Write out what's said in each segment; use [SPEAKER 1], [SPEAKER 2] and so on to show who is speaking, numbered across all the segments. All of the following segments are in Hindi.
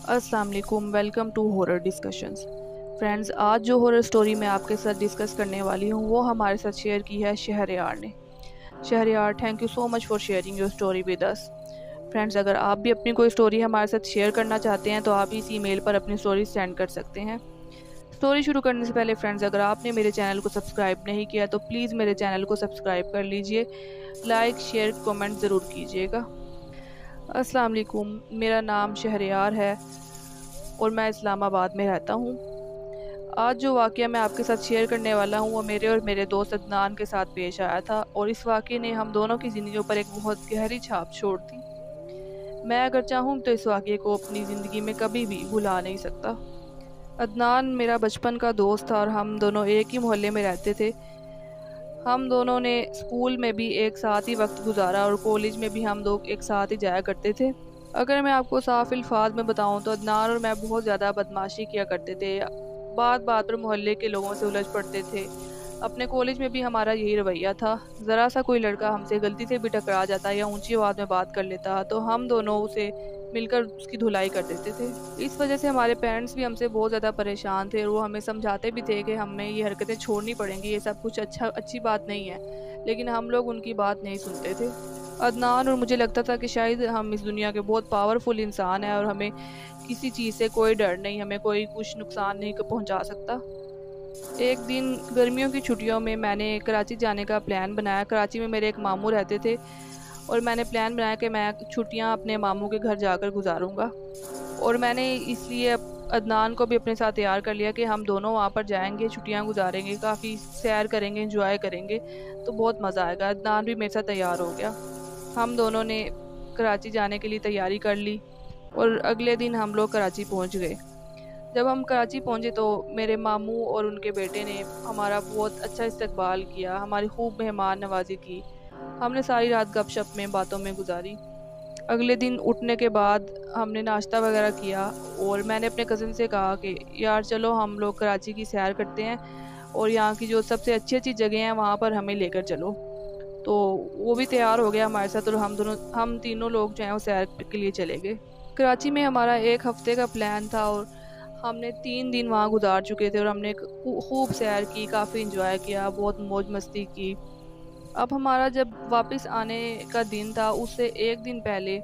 [SPEAKER 1] अस्सलाम वालेकुम, welcome to horror discussions. Friends, आज जो हॉरर स्टोरी मैं आपके साथ डिस्कस करने वाली हूँ वो हमारे साथ शेयर की है शहरयार ने। Shahryar, thank you so much for sharing your story with us. Friends, अगर आप भी अपनी कोई स्टोरी हमारे साथ शेयर करना चाहते हैं तो आप इस ईमेल पर अपनी स्टोरी सेंड कर सकते हैं। स्टोरी शुरू करने से पहले फ्रेंड्स, अगर आपने मेरे चैनल को सब्सक्राइब नहीं किया तो प्लीज़ मेरे चैनल को सब्सक्राइब कर लीजिए, लाइक शेयर कमेंट ज़रूर कीजिएगा। अस्सलाम वालेकुम, मेरा नाम शहरयार है और मैं इस्लामाबाद में रहता हूँ। आज जो वाक़या मैं आपके साथ शेयर करने वाला हूँ वो मेरे और मेरे दोस्त अदनान के साथ पेश आया था और इस वाक़ये ने हम दोनों की ज़िंदगियों पर एक बहुत गहरी छाप छोड़ दी। मैं अगर चाहूँ तो इस वाक़ये को अपनी ज़िंदगी में कभी भी भुला नहीं सकता। अदनान मेरा बचपन का दोस्त था और हम दोनों एक ही मोहल्ले में रहते थे। हम दोनों ने स्कूल में भी एक साथ ही वक्त गुजारा और कॉलेज में भी हम लोग एक साथ ही जाया करते थे। अगर मैं आपको साफ अल्फाज में बताऊं तो अदनान और मैं बहुत ज़्यादा बदमाशी किया करते थे। बात बात पर मोहल्ले के लोगों से उलझ पड़ते थे। अपने कॉलेज में भी हमारा यही रवैया था। ज़रा सा कोई लड़का हमसे गलती से भी टकरा जाता या ऊंची आवाज़ में बात कर लेता तो हम दोनों उसे मिलकर उसकी धुलाई कर देते थे। इस वजह से हमारे पेरेंट्स भी हमसे बहुत ज़्यादा परेशान थे और वो हमें समझाते भी थे कि हमें ये हरकतें छोड़नी पड़ेंगी, ये सब कुछ अच्छी बात नहीं है, लेकिन हम लोग उनकी बात नहीं सुनते थे। अदनान और मुझे लगता था कि शायद हम इस दुनिया के बहुत पावरफुल इंसान हैं और हमें किसी चीज़ से कोई डर नहीं, हमें कोई कुछ नुकसान नहीं पहुंचा सकता। एक दिन गर्मियों की छुट्टियों में मैंने कराची जाने का प्लान बनाया। कराची में मेरे एक मामू रहते थे और मैंने प्लान बनाया कि मैं छुट्टियां अपने मामू के घर जाकर गुजारूंगा और मैंने इसलिए अदनान को भी अपने साथ तैयार कर लिया कि हम दोनों वहाँ पर जाएंगे, छुट्टियां गुजारेंगे, काफ़ी सैर करेंगे, एंजॉय करेंगे, तो बहुत मज़ा आएगा। अदनान भी मेरे साथ तैयार हो गया। हम दोनों ने कराची जाने के लिए तैयारी कर ली और अगले दिन हम लोग कराची पहुंच गए। जब हम कराची पहुंचे तो मेरे मामू और उनके बेटे ने हमारा बहुत अच्छा इस्तकबाल किया, हमारी खूब मेहमान नवाजी की। हमने सारी रात गपशप में बातों में गुजारी। अगले दिन उठने के बाद हमने नाश्ता वगैरह किया और मैंने अपने कज़न से कहा कि यार चलो हम लोग कराची की सैर करते हैं और यहाँ की जो सबसे अच्छी अच्छी जगह हैं वहाँ पर हमें लेकर चलो। तो वो भी तैयार हो गया हमारे साथ और हम तीनों लोग जो हैं वो सैर के लिए चले गए। कराची में हमारा एक हफ्ते का प्लान था और हमने 3 दिन वहाँ गुजार चुके थे और हमने खूब सैर की, काफ़ी इंजॉय किया, बहुत मौज मस्ती की। अब हमारा जब वापस आने का दिन था उससे एक दिन पहले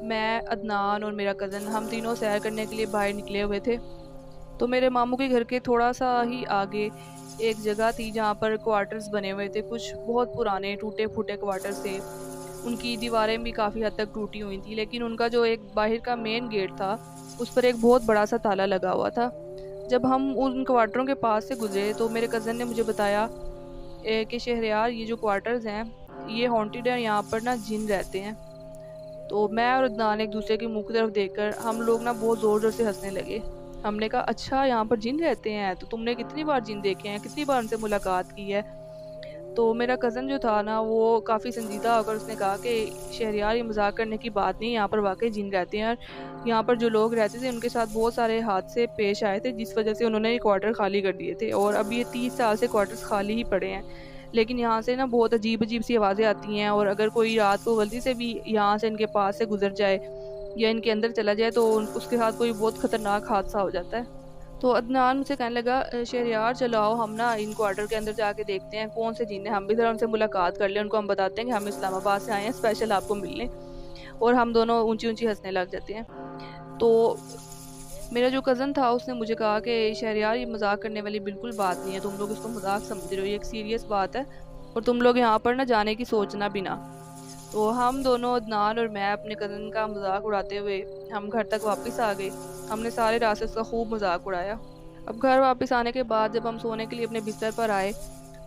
[SPEAKER 1] मैं, अदनान और मेरा कज़न हम तीनों सैर करने के लिए बाहर निकले हुए थे। तो मेरे मामू के घर के थोड़ा सा ही आगे एक जगह थी जहाँ पर क्वार्टर्स बने हुए थे, कुछ बहुत पुराने टूटे फूटे क्वार्टर्स थे। उनकी दीवारें भी काफ़ी हद तक टूटी हुई थी, लेकिन उनका जो एक बाहर का मेन गेट था उस पर एक बहुत बड़ा सा ताला लगा हुआ था। जब हम उन क्वार्टरों के पास से गुजरे तो मेरे कज़न ने मुझे बताया कि शहरयार, ये जो क्वार्टर्स हैं ये हॉन्टेड है, यहाँ पर ना जिन रहते हैं। तो मैं और अदनान एक दूसरे के मुंह की तरफ देखकर हम लोग ना बहुत ज़ोर ज़ोर से हंसने लगे। हमने कहा, अच्छा यहाँ पर जिन रहते हैं, तो तुमने कितनी बार जिन देखे हैं, कितनी बार उनसे मुलाकात की है? तो मेरा कज़न जो था ना वो काफ़ी संजीदा होकर उसने कहा कि शहरयार, ये मजाक करने की बात नहीं, यहाँ पर वाकई जिन रहते हैं और यहाँ पर जो लोग रहते थे उनके साथ बहुत सारे हादसे पेश आए थे जिस वजह से उन्होंने ये क्वार्टर खाली कर दिए थे और अब ये 30 साल से क्वार्टर्स खाली ही पड़े हैं। लेकिन यहाँ से ना बहुत अजीब अजीब सी आवाज़ें आती हैं और अगर कोई रात को गलती से भी यहाँ से इनके पास से गुजर जाए या इनके अंदर चला जाए तो उसके साथ कोई बहुत ख़तरनाक हादसा हो जाता है। तो अदनान मुझसे कहने लगा, शहरयार चलो आओ हम ना इन क्वार्टर के अंदर जाके देखते हैं कौन से जिन है, हम भी ज़रा उनसे मुलाकात कर लें, उनको हम बताते हैं कि हम इस्लामाबाद से आए हैं स्पेशल आपको मिलने। और हम दोनों ऊंची ऊंची हंसने लग जाते हैं। तो मेरा जो कज़न था उसने मुझे कहा कि शहरयार, ये मजाक करने वाली बिल्कुल बात नहीं है, तुम लोग इसको मजाक समझ रहे हो, ये एक सीरियस बात है और तुम लोग यहाँ पर ना जाने की सोचना भी ना। तो हम दोनों, अदनान और मैं, अपने कज़न का मजाक उड़ाते हुए हम घर तक वापस आ गए। हमने सारे रास्ते उसका खूब मजाक उड़ाया। अब घर वापस आने के बाद जब हम सोने के लिए अपने बिस्तर पर आए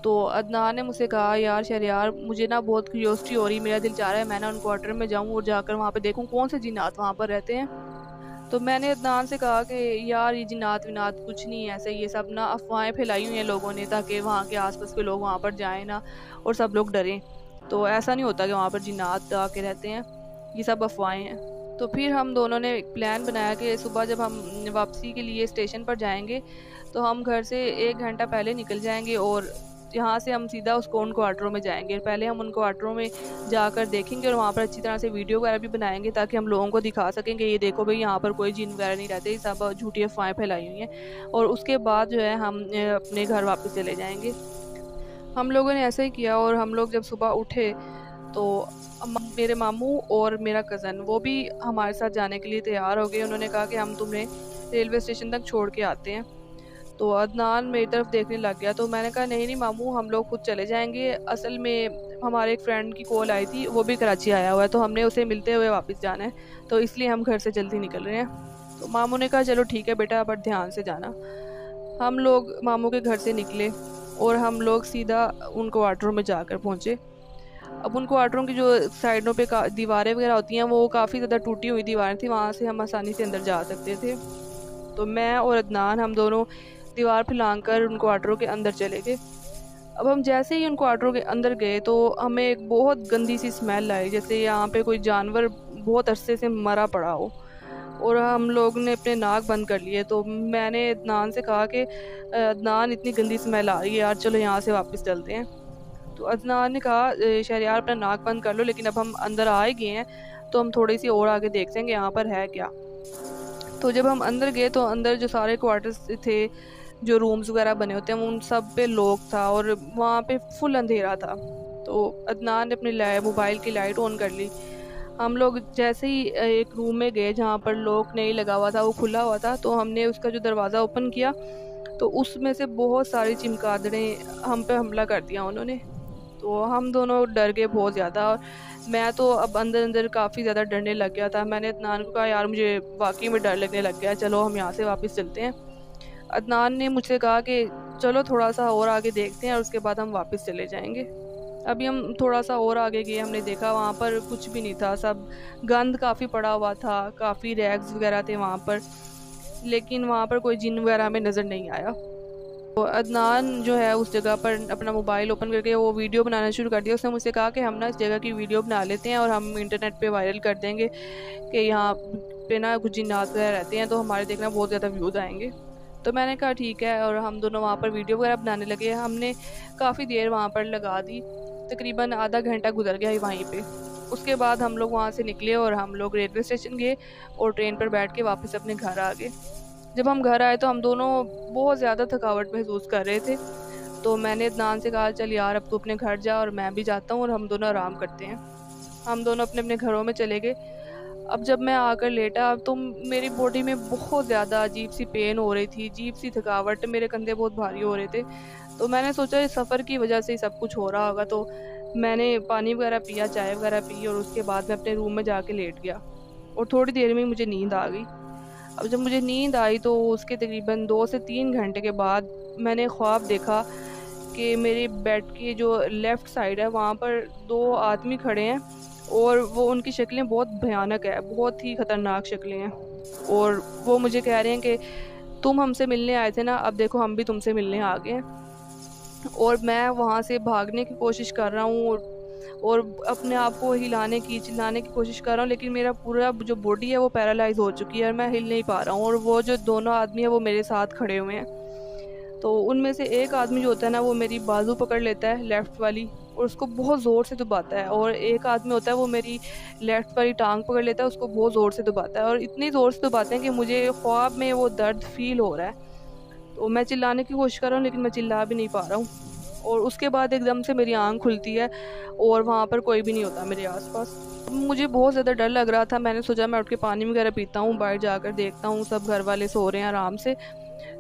[SPEAKER 1] तो अदनान ने मुझसे कहा, यार शहरयार, मुझे ना बहुत क्यूरियोसिटी हो रही, मेरा दिल चाह रहा है मैं ना उन क्वार्टर में जाऊं और जाकर वहाँ पे देखूं कौन से जिन्नात वहाँ पर रहते हैं। तो मैंने अदनान से कहा कि यार ये जिन्नात विनात कुछ नहीं है, ऐसे ये सब ना अफवाहें फैलाई हुई हैं लोगों ने ताकि वहाँ के आसपास के लोग वहाँ पर जाएं ना और सब लोग डरें। तो ऐसा नहीं होता कि वहाँ पर जिन्नात आके रहते हैं, ये सब अफवाहें हैं। तो फिर हम दोनों ने एक प्लान बनाया कि सुबह जब हम वापसी के लिए स्टेशन पर जाएंगे तो हम घर से 1 घंटा पहले निकल जाएंगे और यहाँ से हम सीधा उसको उन क्वार्टरों में जाएंगे। पहले हम उन क्वार्टरों में जाकर देखेंगे और वहाँ पर अच्छी तरह से वीडियो वगैरह भी बनाएंगे ताकि हम लोगों को दिखा सकेंगे ये देखो भाई यहाँ पर कोई जिन वगैरह नहीं रहते, सब झूठी अफवाहें फैलाई हुई हैं। और उसके बाद जो है हम अपने घर वापस चले जाएंगे। हम लोगों ने ऐसा ही किया और हम लोग जब सुबह उठे तो मेरे मामू और मेरा कज़न वो भी हमारे साथ जाने के लिए तैयार हो गए। उन्होंने कहा कि हम तुम्हें रेलवे स्टेशन तक छोड़ के आते हैं। तो अदनान मेरी तरफ देखने लग गया, तो मैंने कहा नहीं नहीं मामू, हम लोग खुद चले जाएंगे। असल में हमारे एक फ्रेंड की कॉल आई थी, वो भी कराची आया हुआ है, तो हमने उसे मिलते हुए वापस जाना है, तो इसलिए हम घर से जल्दी निकल रहे हैं। तो मामू ने कहा चलो ठीक है बेटा, बट ध्यान से जाना। हम लोग मामू के घर से निकले और हम लोग सीधा उन क्वार्टरों में जाकर पहुँचे। अब उन क्वार्टरों की जो साइडों पे दीवारें वगैरह होती हैं वो काफ़ी ज़्यादा टूटी हुई दीवारें थी, वहाँ से हम आसानी से अंदर जा सकते थे। तो मैं और अदनान हम दोनों दीवार पर लांघकर उन क्वार्टरों के अंदर चले गए। अब हम जैसे ही उन क्वार्टरों के अंदर गए तो हमें एक बहुत गंदी सी स्मेल आई, जैसे यहाँ पे कोई जानवर बहुत अरसे से मरा पड़ा हो। और हम लोग ने अपने नाक बंद कर लिए। तो मैंने अदनान से कहा कि अदनान इतनी गंदी स्मेल आ रही है यार, चलो यहाँ से वापस चलते हैं। तो अदनान ने कहा शहरयार अपना नाक बंद कर लो, लेकिन अब हम अंदर आ ही गए हैं तो हम थोड़ी सी और आगे देखते हैं कि यहाँ पर है क्या। तो जब हम अंदर गए तो अंदर जो सारे क्वार्टर्स थे, जो रूम्स वगैरह बने होते हैं, उन सब पे लॉक था और वहाँ पे फुल अंधेरा था। तो अदनान ने अपनी मोबाइल की लाइट ऑन कर ली। हम लोग जैसे ही एक रूम में गए जहाँ पर लॉक नहीं लगा हुआ था, वो खुला हुआ था, तो हमने उसका जो दरवाज़ा ओपन किया तो उसमें से बहुत सारी चिमगादड़ें हम पे हमला कर दिया उन्होंने। तो हम दोनों डर गए बहुत ज़्यादा और मैं तो अब अंदर अंदर काफ़ी ज़्यादा डरने लग गया था। मैंने अदनान को कहा यार मुझे वाकई में डर लगने लग गया, चलो हम यहाँ से वापस चलते हैं। अदनान ने मुझसे कहा कि चलो थोड़ा सा और आगे देखते हैं और उसके बाद हम वापस चले जाएंगे। अभी हम थोड़ा सा और आगे गए, हमने देखा वहाँ पर कुछ भी नहीं था, सब गंद काफ़ी पड़ा हुआ था, काफ़ी रैग्स वगैरह थे वहाँ पर, लेकिन वहाँ पर कोई जिन वगैरह हमें नज़र नहीं आया। तो अदनान जो है उस जगह पर अपना मोबाइल ओपन करके वो वीडियो बनाना शुरू कर दिया। उसने मुझसे कहा कि हम ना इस जगह की वीडियो बना लेते हैं और हम इंटरनेट पे वायरल कर देंगे कि यहाँ पे ना कुछ जिन्नात वगैरह रहते हैं, तो हमारे देखना बहुत ज़्यादा व्यूज़ आएंगे। तो मैंने कहा ठीक है, और हम दोनों वहाँ पर वीडियो वगैरह बनाने लगे। हमने काफ़ी देर वहाँ पर लगा दी, तकरीबन आधा घंटा गुजर गया वहीं पे। उसके बाद हम लोग वहाँ से निकले और हम लोग रेलवे स्टेशन गए और ट्रेन पर बैठ के वापस अपने घर आ गए। जब हम घर आए तो हम दोनों बहुत ज़्यादा थकावट महसूस कर रहे थे। तो मैंने अदनान से कहा चल यार अब तू अपने घर जा और मैं भी जाता हूँ और हम दोनों आराम करते हैं। हम दोनों अपने अपने घरों में चले गए। अब जब मैं आकर लेटा तो मेरी बॉडी में बहुत ज़्यादा अजीब सी पेन हो रही थी, अजीब सी थकावट, मेरे कंधे बहुत भारी हो रहे थे। तो मैंने सोचा इस सफ़र की वजह से ही सब कुछ हो रहा होगा। तो मैंने पानी वगैरह पिया, चाय वगैरह पी और उसके बाद मैं अपने रूम में जाके लेट गया और थोड़ी देर में मुझे नींद आ गई। अब जब मुझे नींद आई तो उसके तकरीबन 2 से 3 घंटे के बाद मैंने ख्वाब देखा कि मेरे बेड की जो लेफ़्ट साइड है वहाँ पर 2 आदमी खड़े हैं और वो उनकी शक्लें बहुत भयानक है, बहुत ही ख़तरनाक शक्लें हैं। और वो मुझे कह रहे हैं कि तुम हमसे मिलने आए थे ना, अब देखो हम भी तुमसे मिलने आ गए हैं। और मैं वहाँ से भागने की कोशिश कर रहा हूँ और अपने आप को हिलाने की, चिल्लाने की कोशिश कर रहा हूँ, लेकिन मेरा पूरा जो बॉडी है वो पैरालाइज हो चुकी है और मैं हिल नहीं पा रहा हूँ। और वो जो दोनों आदमी है वो मेरे साथ खड़े हुए हैं। तो उनमें से एक आदमी जो होता है ना वो मेरी बाजू पकड़ लेता है, लेफ़्ट वाली, और उसको बहुत ज़ोर से दबाता है। और एक आदमी होता है वो मेरी लेफ़्ट वाली टांग पकड़ लेता है, उसको बहुत ज़ोर से दबाता है और इतनी ज़ोर से दबाते हैं कि मुझे ख्वाब में वो दर्द फ़ील हो रहा है। तो मैं चिल्लाने की कोशिश कर रहा हूँ लेकिन मैं चिल्ला भी नहीं पा रहा हूँ। और उसके बाद एकदम से मेरी आँख खुलती है और वहाँ पर कोई भी नहीं होता मेरे आसपास। मुझे बहुत ज़्यादा डर लग रहा था। मैंने सोचा मैं उठ के पानी वगैरह पीता हूँ, बाहर जाकर देखता हूँ सब घर वाले सो रहे हैं आराम से।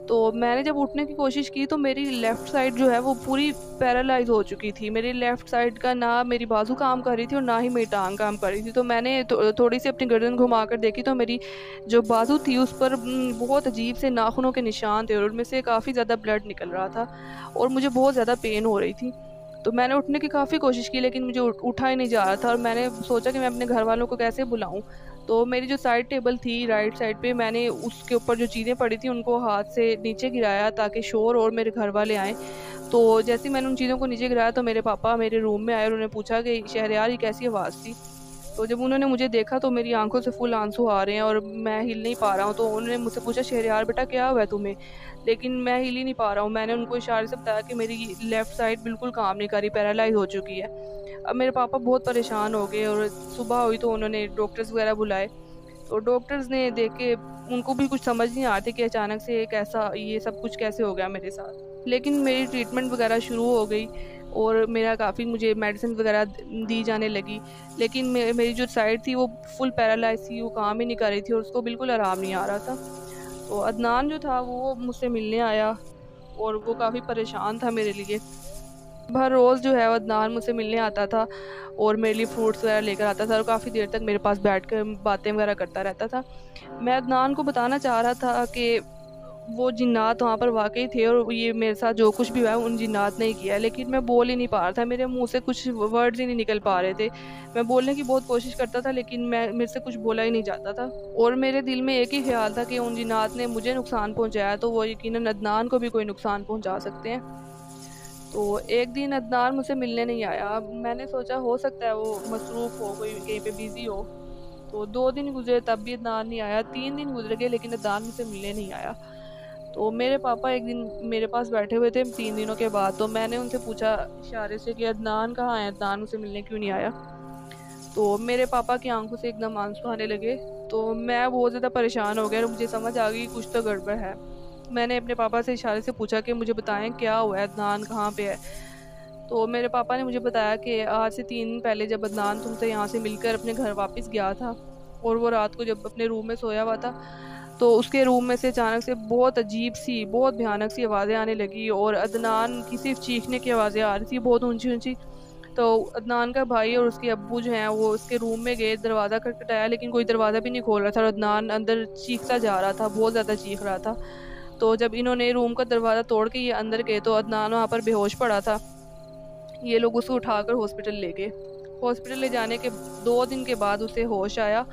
[SPEAKER 1] तो मैंने जब उठने की कोशिश की तो मेरी लेफ़्ट साइड जो है वो पूरी पैरालाइज़ हो चुकी थी। मेरी लेफ़्ट साइड का ना मेरी बाजू काम कर रही थी और ना ही मेरी टांग काम कर रही थी। तो मैंने थोड़ी सी अपनी गर्दन घुमाकर देखी तो मेरी जो बाजू थी उस पर बहुत अजीब से नाखूनों के निशान थे और उनमें से काफ़ी ज़्यादा ब्लड निकल रहा था और मुझे बहुत ज़्यादा पेन हो रही थी। तो मैंने उठने की काफ़ी कोशिश की लेकिन मुझे उठा ही नहीं जा रहा था और मैंने सोचा कि मैं अपने घर वालों को कैसे बुलाऊं। तो मेरी जो साइड टेबल थी राइट साइड पे, मैंने उसके ऊपर जो चीज़ें पड़ी थी उनको हाथ से नीचे गिराया ताकि शोर और मेरे घर वाले आएँ। तो जैसे ही मैंने उन चीज़ों को नीचे गिराया तो मेरे पापा मेरे रूम में आए और उन्होंने पूछा कि शहरयार ये कैसी आवाज़ थी। तो जब उन्होंने मुझे देखा तो मेरी आंखों से फुल आंसू आ रहे हैं और मैं हिल नहीं पा रहा हूँ। तो उन्होंने मुझसे पूछा, शहरयार बेटा क्या हुआ है तुम्हें? लेकिन मैं हिल ही नहीं पा रहा हूँ। मैंने उनको इशारे से बताया कि मेरी लेफ़्ट साइड बिल्कुल काम नहीं कर रही, पैरालाइज़ हो चुकी है। अब मेरे पापा बहुत परेशान हो गए और सुबह हुई तो उन्होंने डॉक्टर्स वगैरह बुलाए। तो डॉक्टर्स ने देख के, उनको भी कुछ समझ नहीं आ रहा था कि अचानक से एक ऐसा ये सब कुछ कैसे हो गया मेरे साथ। लेकिन मेरी ट्रीटमेंट वगैरह शुरू हो गई और मेरा काफ़ी मुझे मेडिसिन वगैरह दी जाने लगी। लेकिन मेरी जो साइड थी वो फुल पैरालाइज़ थी, वो काम ही नहीं कर रही थी और उसको बिल्कुल आराम नहीं आ रहा था। तो अदनान जो था वो मुझसे मिलने आया और वो काफ़ी परेशान था मेरे लिए। हर रोज़ जो है वो अदनान मुझसे मिलने आता था और मेरे लिए फ्रूट्स वगैरह लेकर आता था और काफ़ी देर तक मेरे पास बैठकर बातें वगैरह करता रहता था। मैं अदनान को बताना चाह रहा था कि वो जिन्नात वहाँ पर वाक़ई थे और ये मेरे साथ जो कुछ भी हुआ है उन जिन्नात ने ही किया है, लेकिन मैं बोल ही नहीं पा रहा था, मेरे मुँह से कुछ वर्ड्स ही नहीं निकल पा रहे थे। मैं बोलने की बहुत कोशिश करता था लेकिन मेरे से कुछ बोला ही नहीं जाता था और मेरे दिल में एक ही ख़्याल था कि उन जिन्नात ने मुझे नुकसान पहुँचाया तो वो यकीनन अदनान को भी कोई नुकसान पहुँचा सकते हैं। तो एक दिन अदनान मुझसे मिलने नहीं आया। अब मैंने सोचा हो सकता है वो मसरूफ़ हो, कोई कहीं पे बिज़ी हो। तो 2 दिन गुज़रे तब भी अदनान नहीं आया, 3 दिन गुज़र गए लेकिन अदनान मुझसे मिलने नहीं आया। तो मेरे पापा एक दिन मेरे पास बैठे हुए थे 3 दिनों के बाद, तो मैंने उनसे पूछा इशारे से कि अदनान कहाँ है? अदनान मुझसे मिलने क्यों नहीं आया? तो मेरे पापा की आंखों से एकदम आंसू आने लगे। तो मैं बहुत ज़्यादा परेशान हो गया और मुझे समझ आ गई कुछ तो गड़बड़ है। मैंने अपने पापा से इशारे से पूछा कि मुझे बताएं क्या हुआ है, अदनान कहाँ पे है? तो मेरे पापा ने मुझे बताया कि आज से 3 दिन पहले जब अदनान तुमसे यहाँ से मिलकर अपने घर वापस गया था और वो रात को जब अपने रूम में सोया हुआ था, तो उसके रूम में से अचानक से बहुत अजीब-सी, बहुत भयानक सी आवाज़ें आने लगी और अदनान की सिर्फ़ चीखने की आवाज़ें आ रही थी, बहुत ऊँची-ऊँची। तो अदनान का भाई और उसके अब्बू जो हैं वो उसके रूम में गए, दरवाज़ा खटखटाया लेकिन कोई दरवाज़ा भी नहीं खोल रहा था और अदनान अंदर चीखता जा रहा था, बहुत ज़्यादा चीख रहा था। तो जब इन्होंने रूम का दरवाज़ा तोड़ के ये अंदर गए तो अदनान वहाँ पर बेहोश पड़ा था। ये लोग उसको उठाकर हॉस्पिटल ले गए। हॉस्पिटल ले जाने के 2 दिन के बाद उसे होश आया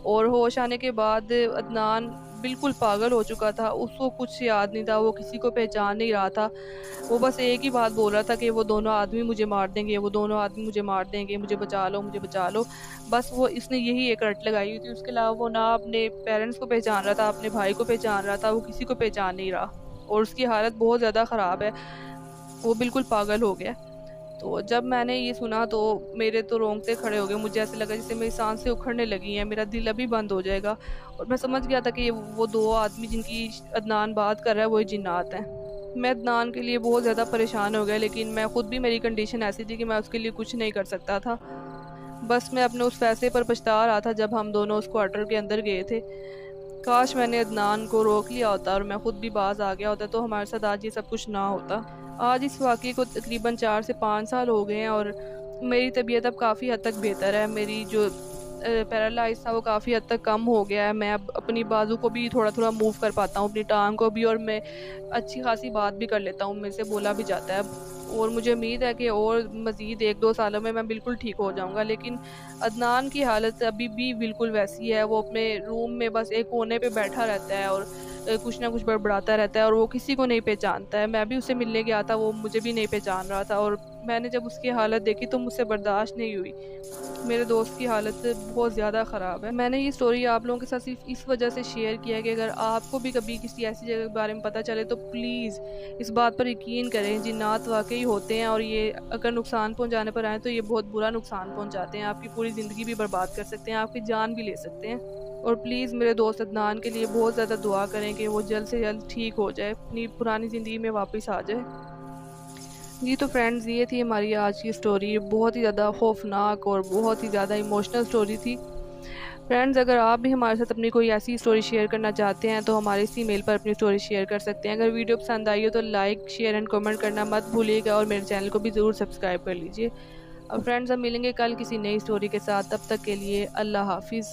[SPEAKER 1] और होश आने के बाद अदनान बिल्कुल पागल हो चुका था। उसको कुछ याद नहीं था, वो किसी को पहचान नहीं रहा था। वो बस एक ही बात बोल रहा था कि वो दोनों आदमी मुझे मार देंगे, वो दोनों आदमी मुझे मार देंगे, मुझे बचा लो, मुझे बचा लो। बस वो इसने यही एक रट लगाई हुई थी। उसके अलावा वो ना अपने पेरेंट्स को पहचान रहा था, अपने भाई को पहचान रहा था, वो किसी को पहचान नहीं रहा और उसकी हालत बहुत ज़्यादा ख़राब है। वो बिल्कुल पागल हो गया। तो जब मैंने ये सुना तो मेरे तो रोंगटे खड़े हो गए। मुझे ऐसे लगा जैसे मेरी सांसें उखड़ने लगी हैं, मेरा दिल अभी बंद हो जाएगा और मैं समझ गया था कि वो 2 आदमी जिनकी अदनान बात कर रहा है वो ही जिन्नात हैं। मैं अदनान के लिए बहुत ज़्यादा परेशान हो गया लेकिन मैं खुद भी, मेरी कंडीशन ऐसी थी कि मैं उसके लिए कुछ नहीं कर सकता था। बस मैं अपने उस फैसले पर पछता रहा था जब हम दोनों उस क्वार्टर के अंदर गए थे। काश मैंने अदनान को रोक लिया होता और मैं खुद भी बाज आ गया होता तो हमारे साथ आज ये सब कुछ ना होता। आज इस वाक़ये को तकरीबन 4 से 5 साल हो गए हैं और मेरी तबीयत अब काफ़ी हद तक बेहतर है। मेरी जो पैरालाइज़ था वो काफ़ी हद तक कम हो गया है। मैं अब अपनी बाजू को भी थोड़ा-थोड़ा मूव कर पाता हूँ, अपनी टाँग को भी, और मैं अच्छी ख़ासी बात भी कर लेता हूँ, मेरे से बोला भी जाता है अब। और मुझे उम्मीद है कि और मज़ीद 1-2 सालों में मैं बिल्कुल ठीक हो जाऊँगा। लेकिन अदनान की हालत अभी भी बिल्कुल वैसी है। वो अपने रूम में बस एक कोने पे बैठा रहता है और कुछ ना कुछ बड़बड़ाता रहता है और वो किसी को नहीं पहचानता है। मैं भी उससे मिलने गया था, वो मुझे भी नहीं पहचान रहा था और मैंने जब उसकी हालत देखी तो मुझसे बर्दाश्त नहीं हुई। मेरे दोस्त की हालत बहुत ज़्यादा ख़राब है। मैंने ये स्टोरी आप लोगों के साथ सिर्फ इस वजह से शेयर किया है कि अगर आपको भी कभी किसी ऐसी जगह के बारे में पता चले तो प्लीज़ इस बात पर यकीन करें, जिन्नात वाक़ई होते हैं और ये अगर नुकसान पहुँचाने पर आएँ तो ये बहुत बुरा नुकसान पहुँचाते हैं। आपकी पूरी ज़िंदगी भी बर्बाद कर सकते हैं, आपकी जान भी ले सकते हैं। और प्लीज़ मेरे दोस्त अदनान के लिए बहुत ज़्यादा दुआ करें कि वो जल्द से जल्द ठीक हो जाए, अपनी पुरानी ज़िंदगी में वापस आ जाए। जी, तो फ्रेंड्स ये थी हमारी आज की स्टोरी। बहुत ही ज़्यादा खौफनाक और बहुत ही ज़्यादा इमोशनल स्टोरी थी। फ्रेंड्स, अगर आप भी हमारे साथ अपनी कोई ऐसी स्टोरी शेयर करना चाहते हैं तो हमारे इसी मेल पर अपनी स्टोरी शेयर कर सकते हैं। अगर वीडियो पसंद आई हो तो लाइक, शेयर एंड कमेंट करना मत भूलिएगा और मेरे चैनल को भी ज़रूर सब्सक्राइब कर लीजिए। अब फ्रेंड्स, हम मिलेंगे कल किसी नई स्टोरी के साथ। तब तक के लिए अल्लाह हाफ़िज़।